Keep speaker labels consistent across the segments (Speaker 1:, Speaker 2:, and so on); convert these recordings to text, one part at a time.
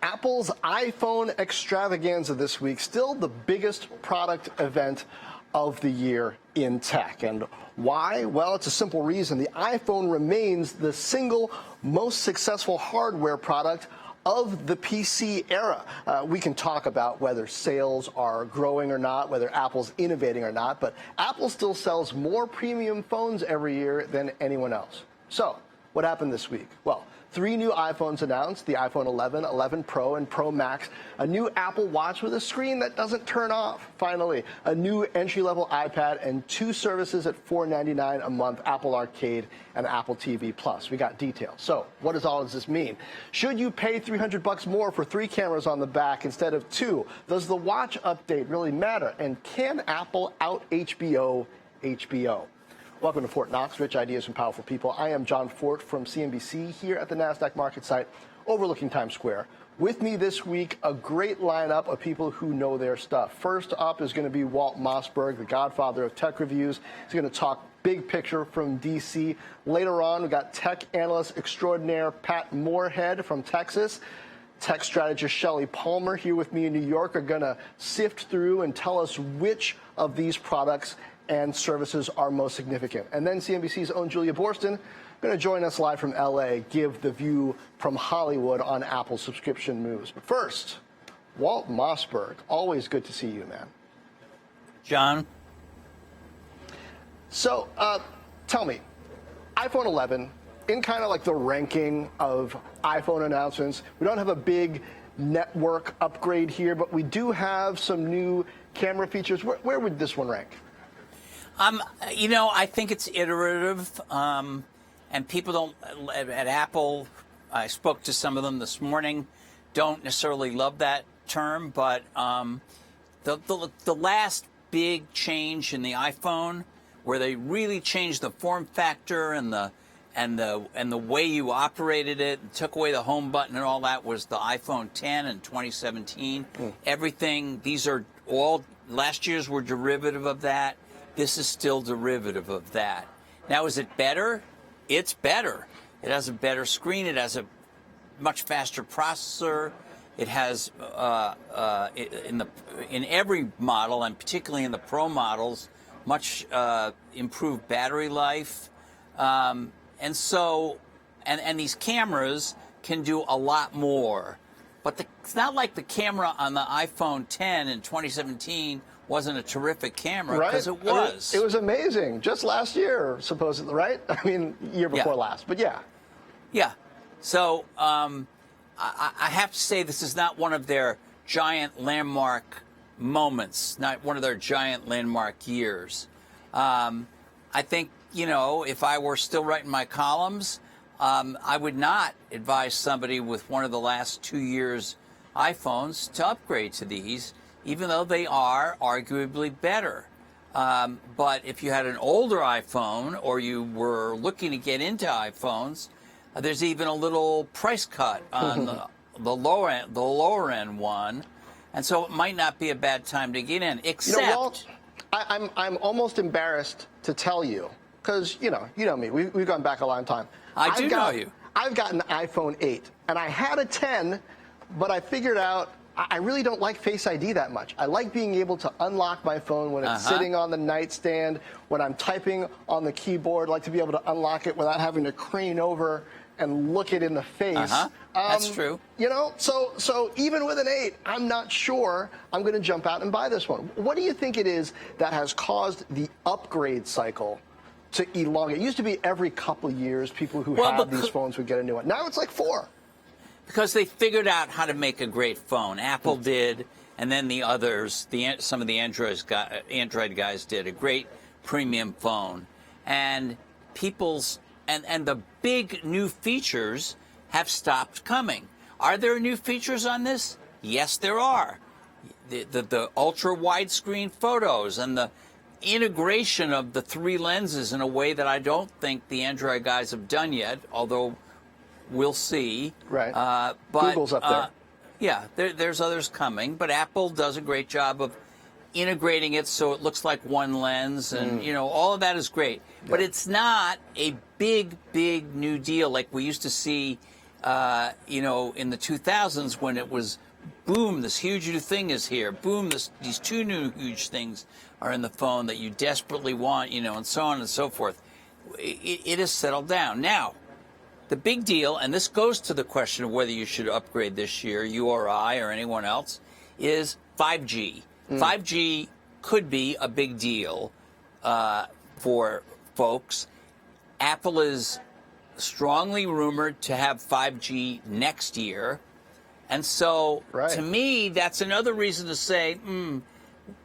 Speaker 1: Apple's iPhone extravaganza this week, still the biggest product event of the year in tech. And why? Well, it's a simple reason. The iPhone remains the single most successful hardware product of the PC era. We can talk about whether sales are growing or not, whether Apple's innovating or not, but Apple still sells more premium phones every year than anyone else. So, what happened this week? Well, 3 new iPhones announced, the iPhone 11, 11 Pro, and Pro Max. A new Apple Watch with a screen that doesn't turn off, finally. A new entry-level iPad and 2 services at $4.99 a month, Apple Arcade and Apple TV Plus. We got details. So what does all of this mean? Should you pay $300 more for 3 cameras on the back instead of 2? Does the watch update really matter? And can Apple out-HBO HBO? Welcome to Fort Knox, Rich Ideas from Powerful People. I am John Fort from CNBC here at the NASDAQ market site overlooking Times Square. With me this week, a great lineup of people who know their stuff. First up is going to be Walt Mossberg, the godfather of tech reviews. He's going to talk big picture from D.C. Later on, we've got tech analyst extraordinaire Pat Moorhead from Texas. Tech strategist Shelley Palmer here with me in New York are going to sift through and tell us which of these products and services are most significant. And then CNBC's own Julia Boorstin going to join us live from L.A., give the view from Hollywood on Apple's subscription moves. But first, Walt Mossberg, always good to see you, man.
Speaker 2: John?
Speaker 1: So, tell me, iPhone 11, in kind of like the ranking of iPhone announcements, we don't have a big network upgrade here, but we do have some new camera features. Where would this one rank?
Speaker 2: I think it's iterative, and people don't, at Apple, I spoke to some of them this morning, don't necessarily love that term, but the last big change in the iPhone, where they really changed the form factor and the way you operated it, and took away the home button and all that, was the iPhone 10 in 2017. Everything, these are all, last year's were derivative of that. This is still derivative of that. Now, is it better? It's better. It has a better screen. It has a much faster processor. It has, in every model, and particularly in the Pro models, much improved battery life. And these cameras can do a lot more. But it's not like the camera on the iPhone 10 in 2017 wasn't a terrific camera, because it was.
Speaker 1: It was amazing. Just last year, supposedly, right? I mean, year before last, but yeah.
Speaker 2: Yeah. So I have to say this is not one of their giant landmark moments, not one of their giant landmark years. I think, if I were still writing my columns, I would not advise somebody with one of the last 2 years' iPhones to upgrade to these, even though they are arguably better. But if you had an older iPhone, or you were looking to get into iPhones, there's even a little price cut on the lower end one, and so it might not be a bad time to get in. Except,
Speaker 1: Walt, I'm almost embarrassed to tell you, because you know me. We've gone back a long time.
Speaker 2: I know you.
Speaker 1: I've got an iPhone 8, and I had a 10, but I figured out I really don't like Face ID that much. I like being able to unlock my phone when it's sitting on the nightstand, when I'm typing on the keyboard. I like to be able to unlock it without having to crane over and look it in the face.
Speaker 2: That's true.
Speaker 1: So even with an 8, I'm not sure I'm going to jump out and buy this one. What do you think it is that has caused the upgrade cycle to elongate? It used to be every couple years, people who had these phones would get a new one. Now it's like 4.
Speaker 2: Because they figured out how to make a great phone. Apple did, and then the others, some of the Android guys did a great premium phone. And and the big new features have stopped coming. Are there new features on this? Yes, there are. The ultra widescreen photos and the integration of the 3 lenses in a way that I don't think the Android guys have done yet, although we'll see.
Speaker 1: Right.
Speaker 2: But
Speaker 1: Google's up there.
Speaker 2: Yeah, there's others coming, but Apple does a great job of integrating it so it looks like one lens, and all of that is great. Yeah. But it's not a big new deal like we used to see in the 2000s when it was, boom, this huge new thing is here. Boom, these two new huge things are in the phone that you desperately want, and so on and so forth. It has settled down. Now, the big deal, and this goes to the question of whether you should upgrade this year, you or I or anyone else, is 5G. 5G could be a big deal for folks. Apple is strongly rumored to have 5G next year. And so, to me, that's another reason to say,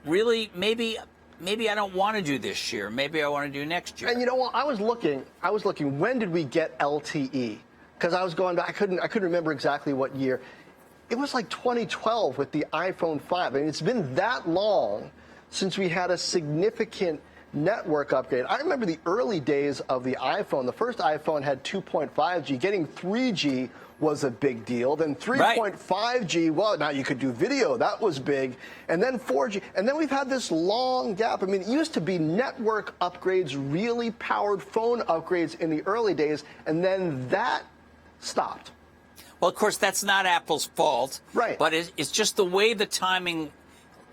Speaker 2: really, maybe I don't want to do this year. Maybe I want to do next year.
Speaker 1: And you know what? I was looking. When did we get LTE? Because I was going back. I couldn't remember exactly what year. It was like 2012 with the iPhone 5. I mean, it's been that long since we had a significant network upgrade. I remember the early days of the iPhone. The first iPhone had 2.5G. Getting 3G was a big deal. Then 3.5G, well, now you could do video. That was big. And then 4G. And then we've had this long gap. I mean, it used to be network upgrades, really powered phone upgrades in the early days, and then that stopped.
Speaker 2: Well, of course, that's not Apple's fault.
Speaker 1: Right.
Speaker 2: But it's just the way the timing,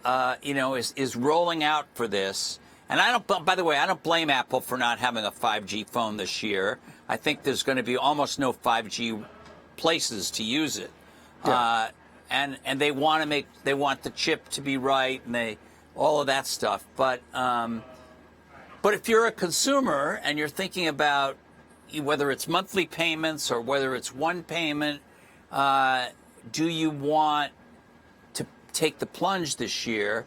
Speaker 2: is rolling out for this. And by the way, I don't blame Apple for not having a 5G phone this year. I think there's going to be almost no 5G places to use it.
Speaker 1: Yeah.
Speaker 2: And they want the chip to be right and all of that stuff. But if you're a consumer and you're thinking about whether it's monthly payments or whether it's one payment, do you want to take the plunge this year?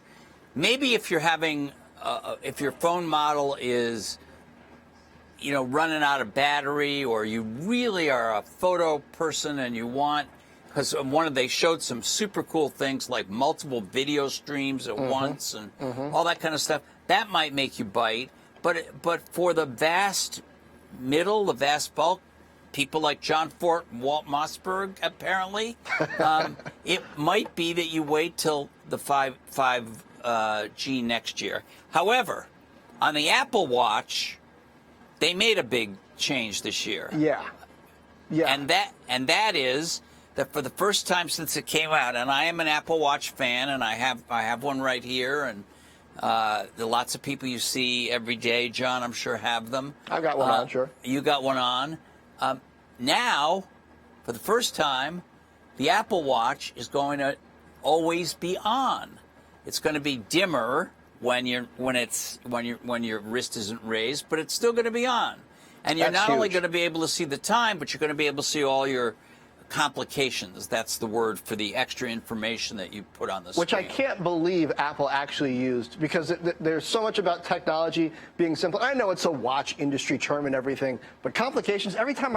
Speaker 2: Maybe if you're having if your phone model is, running out of battery, or you really are a photo person and you want, because they showed some super cool things like multiple video streams at once and all that kind of stuff. That might make you bite. But for the vast bulk, people like John Fort and Walt Mossberg, apparently, it might be that you wait till the 5G next year. However, on the Apple Watch, they made a big change this year.
Speaker 1: Yeah.
Speaker 2: And that is that for the first time since it came out, and I am an Apple Watch fan, and I have one right here, and the lots of people you see every day, John, I'm sure have them.
Speaker 1: I've got one on, sure.
Speaker 2: You got one on. Now, for the first time, the Apple Watch is going to always be on. It's going to be dimmer when your wrist isn't raised, but it's still going to be on. And you're not only going to be able to see the time, but you're going to be able to see all your complications. That's the word for the extra information that you put on the screen.
Speaker 1: Which I can't believe Apple actually used, because there's so much about technology being simple. I know it's a watch industry term and everything, but complications, every time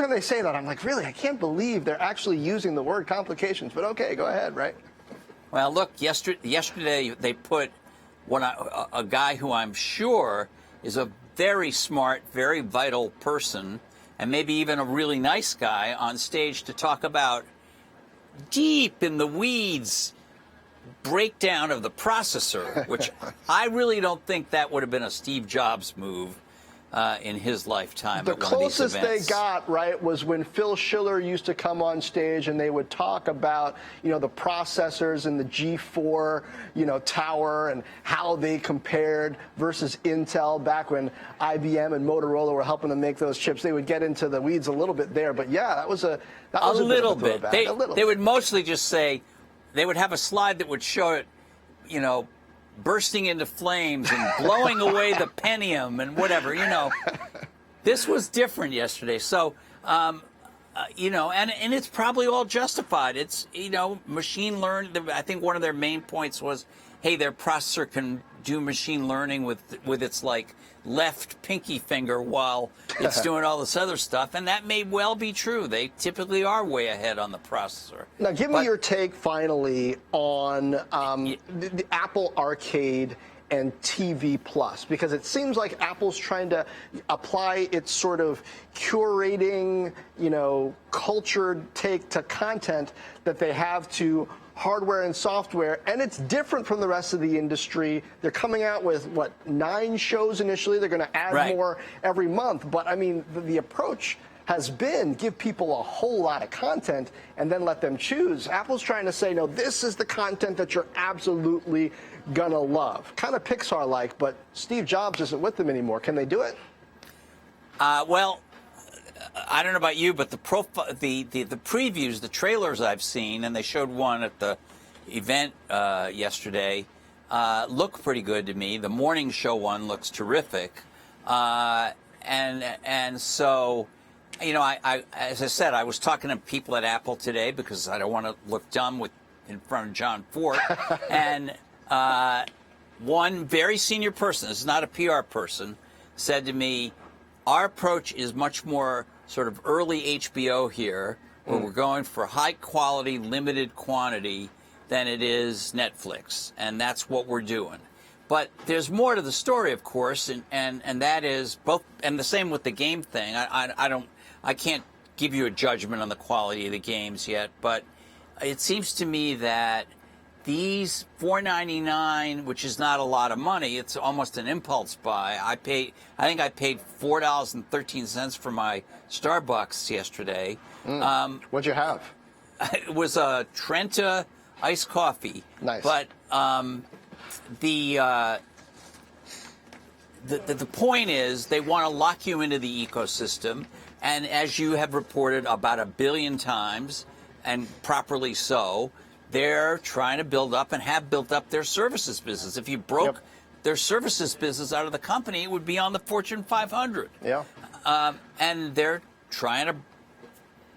Speaker 1: they say that, I'm like, really, I can't believe they're actually using the word complications. But okay, go ahead, right?
Speaker 2: Well, look, yesterday they put a guy who I'm sure is a very smart, very vital person, and maybe even a really nice guy on stage to talk about deep in the weeds breakdown of the processor, which I really don't think that would have been a Steve Jobs move in his lifetime.
Speaker 1: The closest they got, right, was when Phil Schiller used to come on stage and they would talk about, the processors and the G4, tower and how they compared versus Intel back when IBM and Motorola were helping them make those chips. They would get into the weeds a little bit there, but yeah, that was a
Speaker 2: little bit.
Speaker 1: They
Speaker 2: would mostly just say, they would have a slide that would show it, bursting into flames and blowing away the Pentium and whatever, This was different yesterday. So, and it's probably all justified. It's, machine learning. I think one of their main points was, hey, their processor can do machine learning with its left pinky finger while it's doing all this other stuff, and that may well be true. They typically are way ahead on the processor.
Speaker 1: Now, give me your take finally on the Apple Arcade and TV Plus, because it seems like Apple's trying to apply its sort of curating, cultured take to content that they have to hardware and software, and it's different from the rest of the industry. They're coming out with, 9 shows initially. They're going to add more every month. But, I mean, the approach has been give people a whole lot of content and then let them choose. Apple's trying to say, no, this is the content that you're absolutely gonna love. Kind of Pixar-like, but Steve Jobs isn't with them anymore. Can they do it?
Speaker 2: Well, I don't know about you, but the previews, the trailers I've seen, and they showed one at the event yesterday, look pretty good to me. The morning show one looks terrific, and so, you know, I as I said, I was talking to people at Apple today because I don't want to look dumb in front of John Ford, and one very senior person, this is not a PR person, said to me, our approach is much more sort of early HBO here, where we're going for high quality, limited quantity than it is Netflix. And that's what we're doing. But there's more to the story, of course, and that is both, and the same with the game thing. I can't give you a judgment on the quality of the games yet, but it seems to me that these $4.99, which is not a lot of money, it's almost an impulse buy. I think I paid $4.13 for my Starbucks yesterday.
Speaker 1: What'd you have?
Speaker 2: It was a Trenta iced coffee.
Speaker 1: Nice.
Speaker 2: But the point is they want to lock you into the ecosystem, and as you have reported about 1 billion times, and properly so, they're trying to build up and have built up their services business. If you broke their services business out of the company, it would be on the Fortune 500.
Speaker 1: Yeah.
Speaker 2: And they're trying to,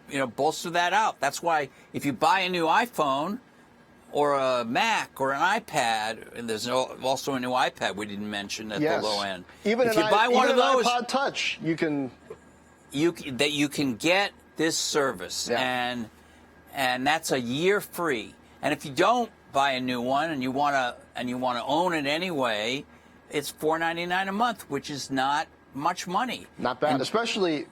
Speaker 2: you know, bolster that out. That's why if you buy a new iPhone or a Mac or an iPad, and there's also a new iPad we didn't mention at the low end.
Speaker 1: Even
Speaker 2: if you buy one of those,
Speaker 1: iPod Touch, you can
Speaker 2: get this service, and that's a year free. And if you don't buy a new one and you want to own it anyway, it's $4.99 a month, which is not much money.
Speaker 1: Not bad, especially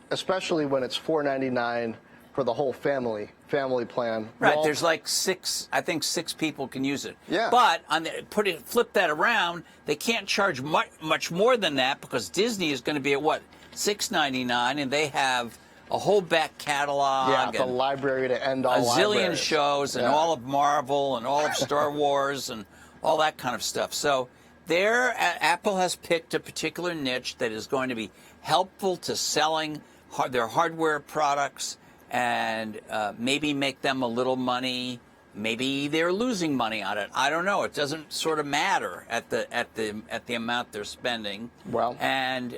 Speaker 1: when it's $4.99 for the whole family plan.
Speaker 2: Right, there's like six people can use it.
Speaker 1: Yeah.
Speaker 2: But flip that around, they can't charge much more than that because Disney is going to be at what, $6.99, and they have a whole back catalog.
Speaker 1: Yeah, the library to end all
Speaker 2: a zillion
Speaker 1: libraries.
Speaker 2: shows and all of Marvel and all of Star Wars and all that kind of stuff. So Apple has picked a particular niche that is going to be helpful to selling their hardware products and maybe make them a little money. Maybe they're losing money on it. I don't know. It doesn't sort of matter at the amount they're spending.
Speaker 1: Well,
Speaker 2: and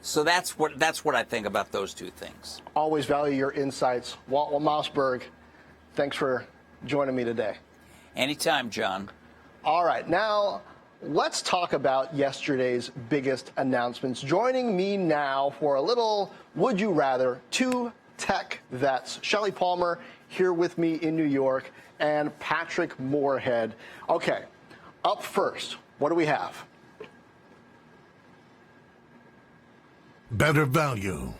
Speaker 2: so that's what I think about those two things.
Speaker 1: Always value your insights. Walt Mossberg, thanks for joining me today.
Speaker 2: Anytime, John.
Speaker 1: All right, now let's talk about yesterday's biggest announcements. Joining me now for a little Would You Rather, two tech vets, Shelley Palmer here with me in New York, and Patrick Moorhead. Okay, up first, what do we have?
Speaker 3: Better value,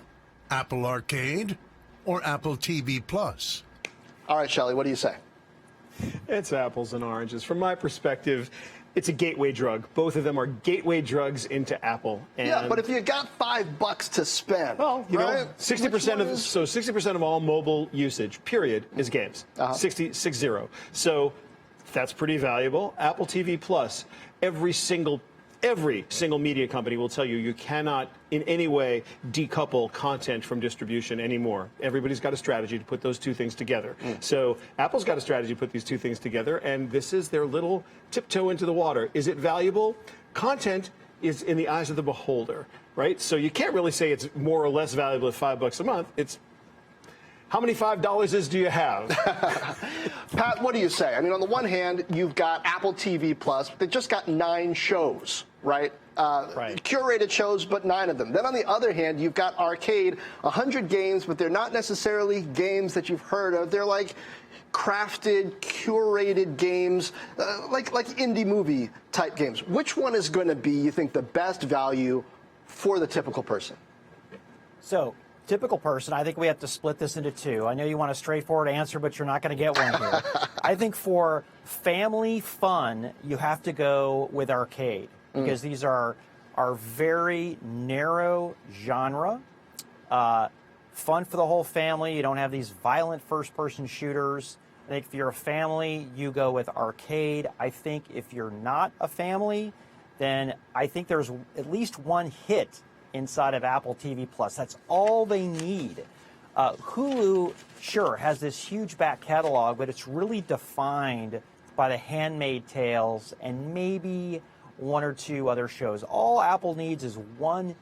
Speaker 3: Apple Arcade or Apple TV Plus?
Speaker 1: All right, Shelley, what do you say?
Speaker 4: It's apples and oranges. From my perspective, it's a gateway drug. Both of them are gateway drugs into Apple. And
Speaker 1: yeah, but if you got $5 to spend,
Speaker 4: well, you know, 60% of all mobile usage, period, is games. 60. So that's pretty valuable. Apple TV Plus, every single media company will tell you you cannot in any way decouple content from distribution anymore. Everybody's got a strategy to put those two things together. So Apple's got a strategy to put these two things together, and this is their little tiptoe into the water. Is it valuable? Content is in the eyes of the beholder, right? So you can't really say it's more or less valuable at $5 a month. It's how many $5 do you have?
Speaker 1: Pat, what do you say? I mean, on the one hand, you've got Apple TV Plus. They just got 9 shows, right? Curated shows, but 9 of them. Then on the other hand, you've got Arcade, 100 games, but they're not necessarily games that you've heard of. They're like crafted, curated games, like indie movie type games. Which one is going to be, you think, the best value for the typical person?
Speaker 5: So, typical person, I think we have to split this into two. I know you want a straightforward answer, but you're not going to get one here. I think for family fun, you have to go with Arcade because these are very narrow genre. Fun for the whole family. You don't have these violent first-person shooters. I think if you're a family, you go with arcade. I think if you're not a family, then I think there's at least one hit inside of Apple TV Plus. That's all they need. Hulu, sure, has this huge back catalog, but it's really defined by The Handmaid's Tales and maybe one or two other shows. All Apple needs is one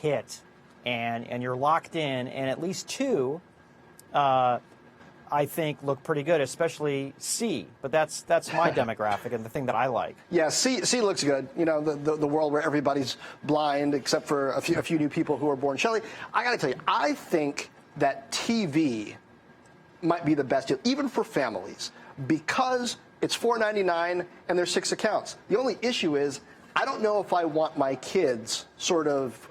Speaker 5: hit, and you're locked in, and at least two, I think, look pretty good, especially C. But that's my demographic and the thing that I like.
Speaker 1: Yeah, C looks good. You know, the world where everybody's blind except for a few new people who are born. Shelley, I got to tell you, I think that TV might be the best deal, even for families, because it's $4.99 and there's 6 accounts. The only issue is I don't know if I want my kids sort of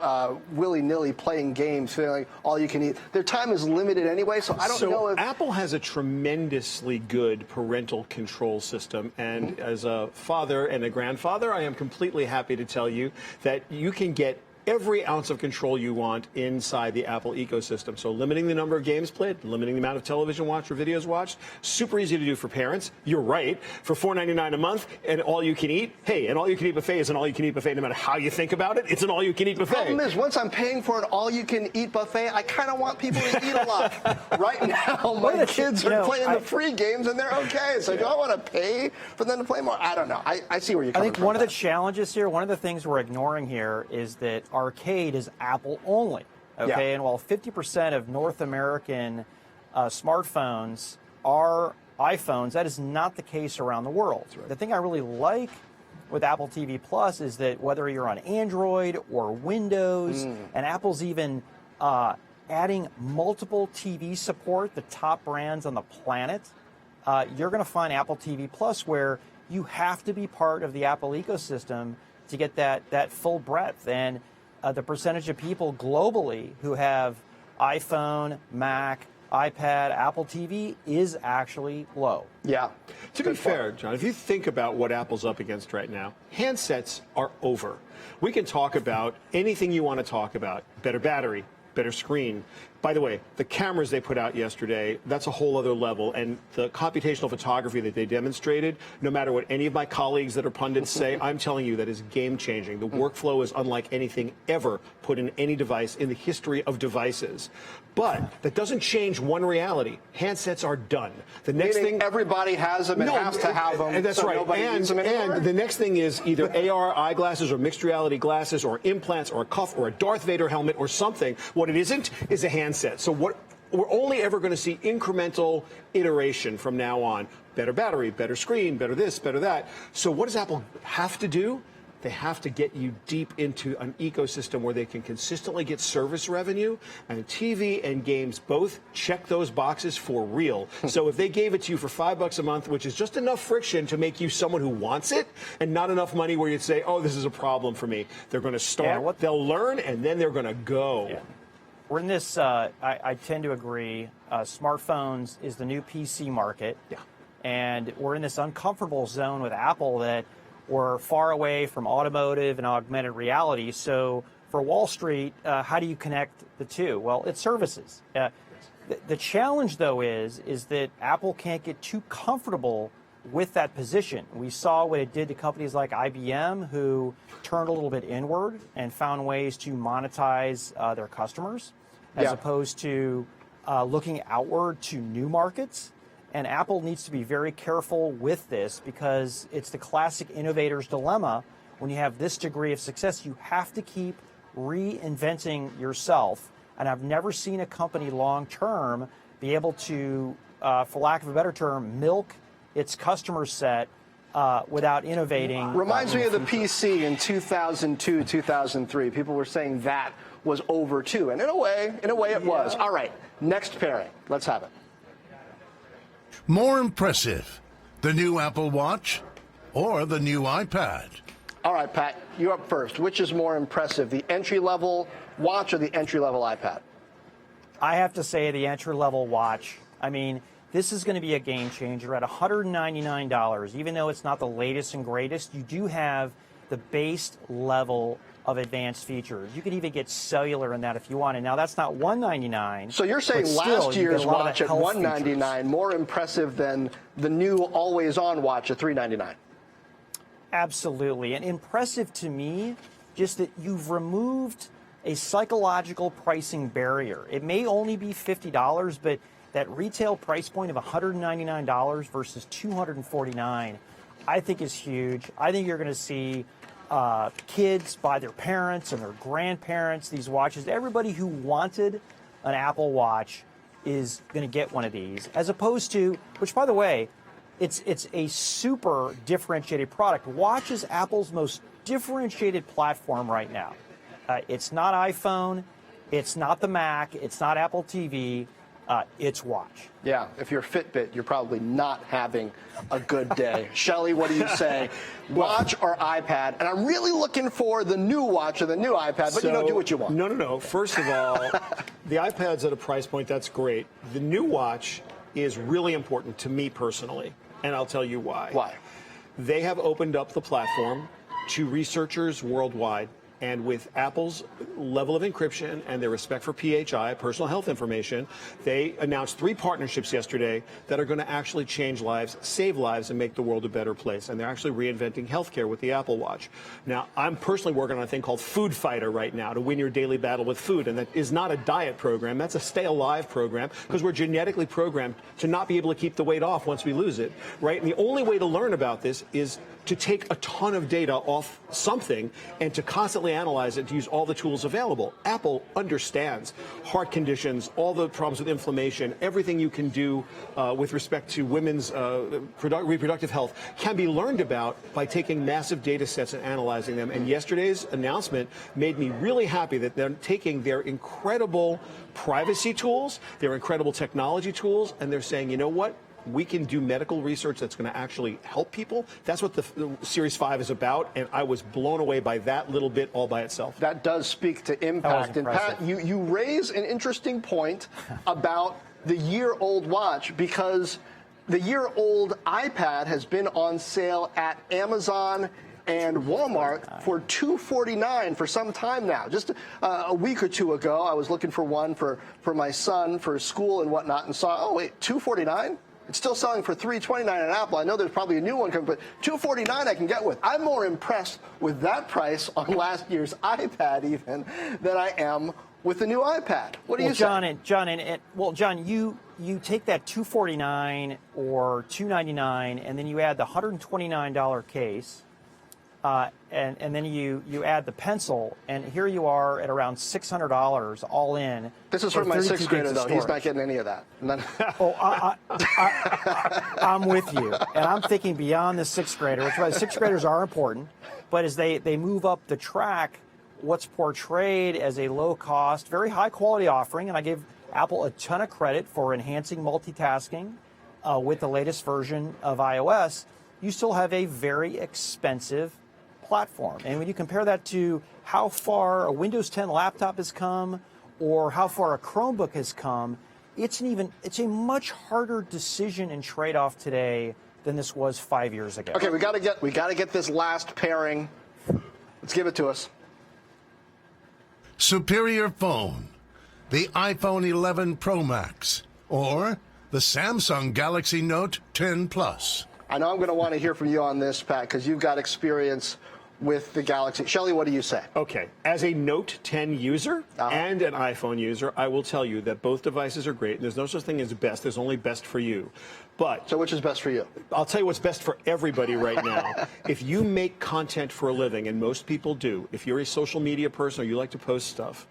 Speaker 1: willy-nilly playing games, feeling like all you can eat. Their time is limited anyway, so I don't know if...
Speaker 4: Apple has a tremendously good parental control system, and as a father and a grandfather, I am completely happy to tell you that you can get every ounce of control you want inside the Apple ecosystem. So limiting the number of games played, limiting the amount of television watched or videos watched, super easy to do for parents. You're right. For $4.99 a month and all you can eat, hey, an all you can eat buffet is an all you can eat buffet no matter how you think about it. It's an all you can eat buffet.
Speaker 1: The problem is, once I'm paying for an all you can eat buffet, I kind of want people to eat a lot. Right now, my kids are playing the free games and they're okay. So do I want to pay for them to play more? I don't know. I see where you're coming from.
Speaker 5: I think one of the challenges here, one of the things we're ignoring here is that arcade is Apple only. Okay,
Speaker 1: Yeah.
Speaker 5: and while 50% of North American smartphones are iPhones, that is not the case around the world. Right. The thing I really like with Apple TV Plus is that whether you're on Android or Windows, and Apple's even adding multiple TV support, the top brands on the planet, you're going to find Apple TV Plus where you have to be part of the Apple ecosystem to get that full breadth. And the percentage of people globally who have iPhone, Mac, iPad, Apple TV is actually low.
Speaker 1: Yeah.
Speaker 4: To be fair, John, if you think about what Apple's up against right now, handsets are over. We can talk about anything you want to talk about. Better battery, better screen. By the way, the cameras they put out yesterday, that's a whole other level. And the computational photography that they demonstrated, no matter what any of my colleagues that are pundits say, I'm telling you that is game-changing. The workflow is unlike anything ever put in any device in the history of devices. But that doesn't change one reality. Handsets are done. The next thing,
Speaker 1: everybody has them and has to have them.
Speaker 4: And that's
Speaker 1: so
Speaker 4: right.
Speaker 1: Nobody needs them anymore.
Speaker 4: And the next thing is either AR eyeglasses or mixed reality glasses or implants or a cuff or a Darth Vader helmet or something. What it isn't is a handset. So what we're only ever going to see incremental iteration from now on. Better battery, better screen, better this, better that. So what does Apple have to do? They have to get you deep into an ecosystem where they can consistently get service revenue, and TV and games both check those boxes for real. So if they gave it to you for $5 a month, which is just enough friction to make you someone who wants it, and not enough money where you'd say, oh, this is a problem for me. They're going to start, they'll learn, and then they're going to go.
Speaker 5: Yeah. We're in this, I tend to agree, smartphones is the new PC market.
Speaker 4: Yeah.
Speaker 5: And we're in this uncomfortable zone with Apple that we're far away from automotive and augmented reality. So for Wall Street, how do you connect the two? Well, it's services. The challenge, though, is that Apple can't get too comfortable with that position. We saw what it did to companies like IBM, who turned a little bit inward and found ways to monetize their customers, as opposed to looking outward to new markets. And Apple needs to be very careful with this because it's the classic innovator's dilemma. When you have this degree of success, you have to keep reinventing yourself. And I've never seen a company long term be able to, for lack of a better term, milk its customer set without innovating.
Speaker 1: Reminds me of the PC in 2002, 2003. People were saying that was over too, and in a way it was. All right, next pairing. Let's have it.
Speaker 3: More impressive, the new Apple Watch or the new iPad?
Speaker 1: All right, Pat, you're up first. Which is more impressive, the entry-level watch or the entry-level iPad?
Speaker 5: I have to say the entry-level watch. I mean, this is going to be a game changer at $199. Even though it's not the latest and greatest, you do have the base level of advanced features. You could even get cellular in that if you wanted. Now that's not $199.
Speaker 1: So you're saying last year's watch at $199 more impressive than the new always-on watch at $399?
Speaker 5: Absolutely. And impressive to me, just that you've removed a psychological pricing barrier. It may only be $50, but that retail price point of $199 versus $249, I think is huge. I think you're going to see kids buy their parents and their grandparents these watches. Everybody who wanted an Apple Watch is going to get one of these, as opposed to, which by the way, it's a super differentiated product. Watch is Apple's most differentiated platform right now. It's not iPhone, it's not the Mac, it's not Apple TV. It's Watch.
Speaker 1: Yeah, if you're Fitbit, you're probably not having a good day. Shelley, what do you say? Watch or iPad? And I'm really looking for the new watch or the new iPad, but do what you want.
Speaker 4: No. First of all, the iPad's at a price point that's great. The new watch is really important to me personally, and I'll tell you why.
Speaker 1: Why?
Speaker 4: They have opened up the platform to researchers worldwide. And with Apple's level of encryption and their respect for PHI, personal health information, they announced 3 partnerships yesterday that are going to actually change lives, save lives, and make the world a better place. And they're actually reinventing healthcare with the Apple Watch. Now, I'm personally working on a thing called Food Fighter right now to win your daily battle with food. And that is not a diet program. That's a stay alive program because we're genetically programmed to not be able to keep the weight off once we lose it, right? And the only way to learn about this is to take a ton of data off something and to constantly analyze it, to use all the tools available. Apple understands heart conditions, all the problems with inflammation, everything you can do with respect to women's reproductive health can be learned about by taking massive data sets and analyzing them. And yesterday's announcement made me really happy that they're taking their incredible privacy tools, their incredible technology tools, and they're saying, you know what? We can do medical research that's going to actually help people. That's what the Series 5 is about, and I was blown away by that little bit all by itself.
Speaker 1: That does speak to impact. And Pat, you raise an interesting point about the year-old watch, because the year-old iPad has been on sale at Amazon and Walmart for $249 for some time now. Just a week or two ago, I was looking for one for my son for school and whatnot, and saw, oh wait, $249? It's still selling for $329 on Apple. I know there's probably a new one coming, but $249 I can get with. I'm more impressed with that price on last year's iPad even than I am with the new iPad. What do you say?
Speaker 5: John, you take that $249 or $299, and then you add the $129 case. And then you add the pencil, and here you are at around $600 all in.
Speaker 1: This is for my 6th grader, though. He's not getting any of that.
Speaker 5: I'm with you, and I'm thinking beyond the 6th grader, which is why 6th graders are important. But as they move up the track, what's portrayed as a low-cost, very high-quality offering, and I give Apple a ton of credit for enhancing multitasking with the latest version of iOS, you still have a very expensive platform. And when you compare that to how far a Windows 10 laptop has come or how far a Chromebook has come, it's a much harder decision and trade-off today than this was 5 years ago.
Speaker 1: Okay, we got to get this last pairing. Let's give it to us.
Speaker 3: Superior phone, the iPhone 11 Pro Max, or the Samsung Galaxy Note 10 Plus.
Speaker 1: I know I'm going to want to hear from you on this, Pat, because you've got experience with the Galaxy. Shelley, what do you say?
Speaker 4: Okay. As a Note 10 user and an iPhone user, I will tell you that both devices are great. There's no such thing as best. There's only best for you. But
Speaker 1: so which is best for you?
Speaker 4: I'll tell you what's best for everybody right now. If you make content for a living, and most people do, if you're a social media person or you like to post stuff,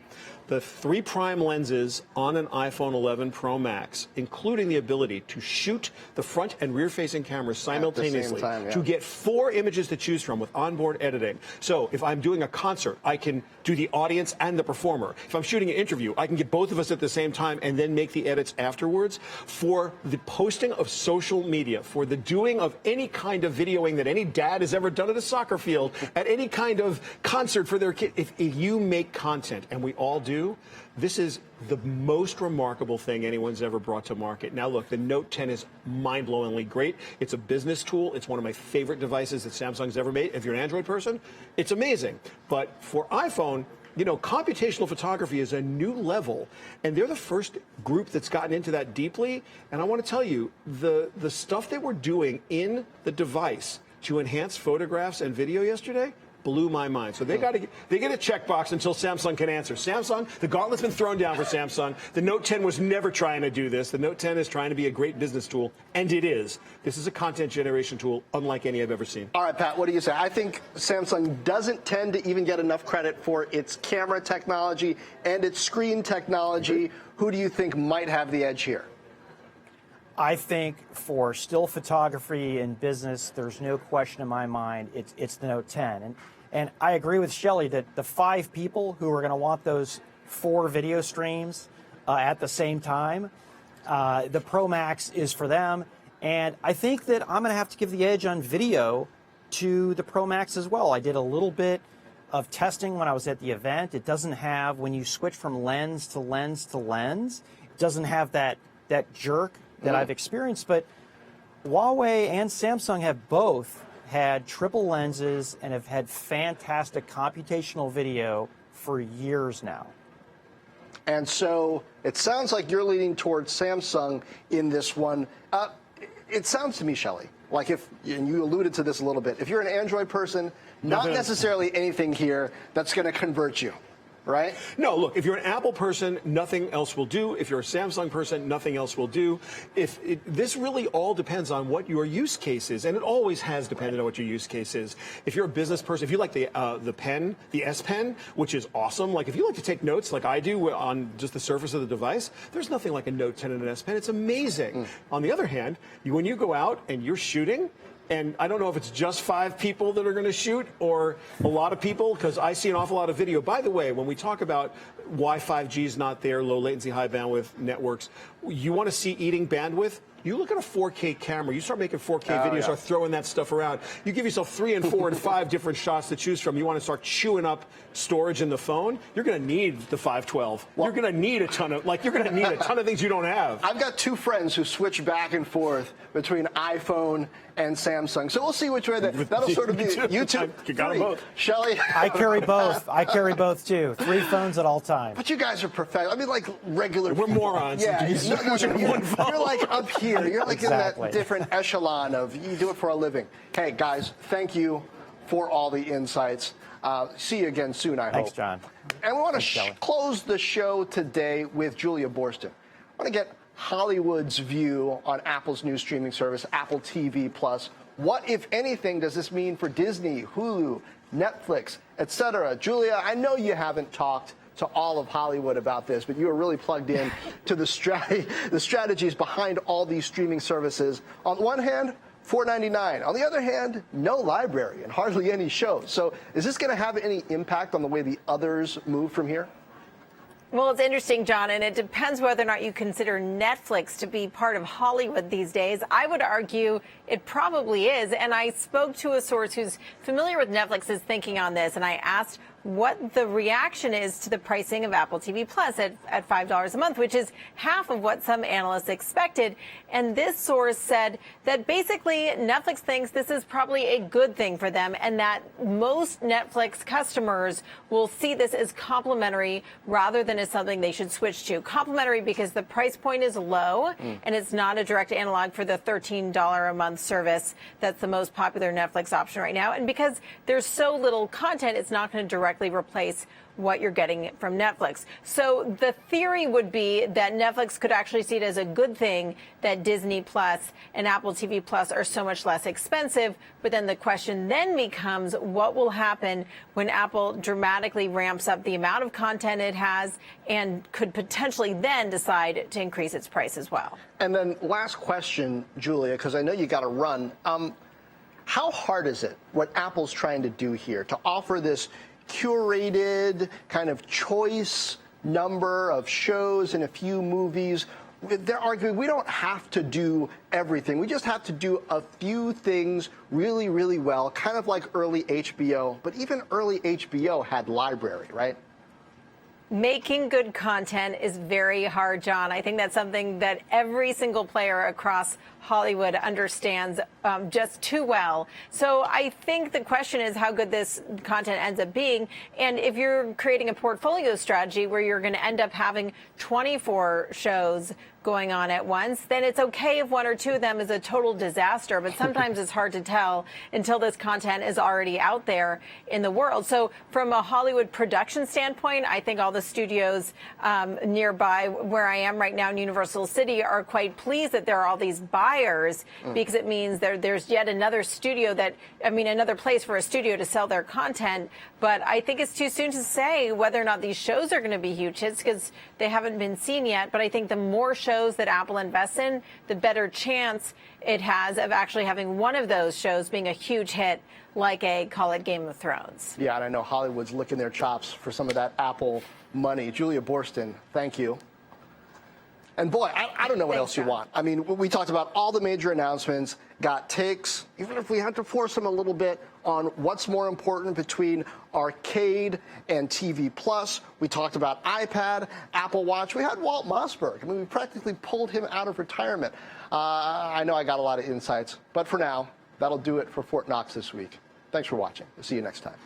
Speaker 4: the 3 prime lenses on an iPhone 11 Pro Max, including the ability to shoot the front and rear-facing cameras simultaneously, to get 4 images to choose from with onboard editing. So if I'm doing a concert, I can do the audience and the performer. If I'm shooting an interview, I can get both of us at the same time and then make the edits afterwards. For the posting of social media, for the doing of any kind of videoing that any dad has ever done at a soccer field, at any kind of concert for their kid, if you make content, and we all do, do, this is the most remarkable thing anyone's ever brought to market. Now, look, the Note 10 is mind-blowingly great. It's a business tool. It's one of my favorite devices that Samsung's ever made. If you're an Android person, it's amazing. But for iPhone, you know, computational photography is a new level, and they're the first group that's gotten into that deeply. And I want to tell you, the stuff they were doing in the device to enhance photographs and video yesterday blew my mind. So they get a checkbox until Samsung can answer. Samsung, the gauntlet's been thrown down for Samsung. The Note 10 was never trying to do this. The Note 10 is trying to be a great business tool, and it is. This is a content generation tool unlike any I've ever seen.
Speaker 1: All right, Pat, what do you say? I think Samsung doesn't tend to even get enough credit for its camera technology and its screen technology. Who do you think might have the edge here?
Speaker 5: I think for still photography and business, there's no question in my mind it's the Note 10. And I agree with Shelley that the 5 people who are going to want those 4 video streams at the same time, the Pro Max is for them. And I think that I'm going to have to give the edge on video to the Pro Max as well. I did a little bit of testing when I was at the event. It doesn't have, when you switch from lens to lens to lens, it doesn't have that jerk that I've experienced, but Huawei and Samsung have both had triple lenses and have had fantastic computational video for years now.
Speaker 1: And so it sounds like you're leaning towards Samsung in this one. It sounds to me, Shelley, like and you alluded to this a little bit, if you're an Android person, not necessarily anything here that's going to convert you. Right?
Speaker 4: No, look, if you're an Apple person, nothing else will do. If you're a Samsung person, nothing else will do. This really all depends on what your use case is, and it always has depended on what your use case is. If you're a business person, if you like the pen, the S Pen, which is awesome, like if you like to take notes like I do on just the surface of the device, there's nothing like a Note 10 and an S Pen. It's amazing. On the other hand, when you go out and you're shooting, and I don't know if it's just 5 people that are going to shoot or a lot of people, because I see an awful lot of video. By the way, when we talk about why 5G is not there, low latency, high bandwidth networks, you want to see eating bandwidth? You look at a 4K camera, you start making 4K videos, start throwing that stuff around. You give yourself 3 and 4 and 5 different shots to choose from. You want to start chewing up storage in the phone, you're going to need the 512. Well, you're going to need a ton of things you don't have.
Speaker 1: I've got 2 friends who switch back and forth between iPhone and Samsung. So we'll see which way that'll sort of be. You two,
Speaker 4: you got them both.
Speaker 1: Shelley?
Speaker 5: I carry both. I carry both too. 3 phones at all times.
Speaker 1: But you guys are professional. I mean, like regular.
Speaker 4: We're morons.
Speaker 1: Yeah, you're like up here. You're like
Speaker 5: Exactly.
Speaker 1: in that different echelon of you do it for a living. Hey, guys, thank you for all the insights. See you again soon, I hope.
Speaker 5: Thanks, John.
Speaker 1: And we want to close the show today with Julia Borston. I want to get Hollywood's view on Apple's new streaming service, Apple TV Plus. What, if anything, does this mean for Disney, Hulu, Netflix, etc.? Julia, I know you haven't talked to all of Hollywood about this, but you are really plugged in to the strategies behind all these streaming services. On one hand, $4.99. On the other hand, no library and hardly any shows. So is this going to have any impact on the way the others move from here?
Speaker 6: Well, it's interesting, John, and it depends whether or not you consider Netflix to be part of Hollywood these days. I would argue it probably is, and I spoke to a source who's familiar with Netflix's thinking on this, and I asked what the reaction is to the pricing of Apple TV Plus at $5 a month, which is half of what some analysts expected. And this source said that basically Netflix thinks this is probably a good thing for them and that most Netflix customers will see this as complimentary rather than as something they should switch to. Complimentary because the price point is low and it's not a direct analog for the $13 a month service that's the most popular Netflix option right now. And because there's so little content, it's not going to directly replace what you're getting from Netflix. So the theory would be that Netflix could actually see it as a good thing that Disney Plus and Apple TV Plus are so much less expensive. But then the question then becomes, what will happen when Apple dramatically ramps up the amount of content it has and could potentially then decide to increase its price as well?
Speaker 1: And then last question, Julia, because I know you got to run. How hard is it, what Apple's trying to do here, to offer this curated kind of choice number of shows and a few movies? They're arguing we don't have to do everything. We just have to do a few things really, really well, kind of like early HBO. But even early HBO had library, right?
Speaker 6: Making good content is very hard, John. I think that's something that every single player across Hollywood understands just too well. So I think the question is how good this content ends up being. And if you're creating a portfolio strategy where you're going to end up having 24 shows going on at once, then it's okay if one or two of them is a total disaster. But sometimes it's hard to tell until this content is already out there in the world. So from a Hollywood production standpoint, I think all the studios nearby where I am right now in Universal City are quite pleased that there are all these buyers because it means there's yet another another place for a studio to sell their content. But I think it's too soon to say whether or not these shows are going to be huge hits because they haven't been seen yet. But I think the more shows that Apple invests in, the better chance it has of actually having one of those shows being a huge hit, like call it Game of Thrones.
Speaker 1: Yeah, and I know Hollywood's licking their chops for some of that Apple money. Julia Borston, thank you. And boy, I don't know what else you want. I mean, we talked about all the major announcements, got takes, even if we had to force them a little bit on what's more important between arcade and TV Plus. We talked about iPad, Apple Watch. We had Walt Mossberg. I mean, we practically pulled him out of retirement. I know I got a lot of insights, but for now, that'll do it for Fort Knox this week. Thanks for watching. We'll see you next time.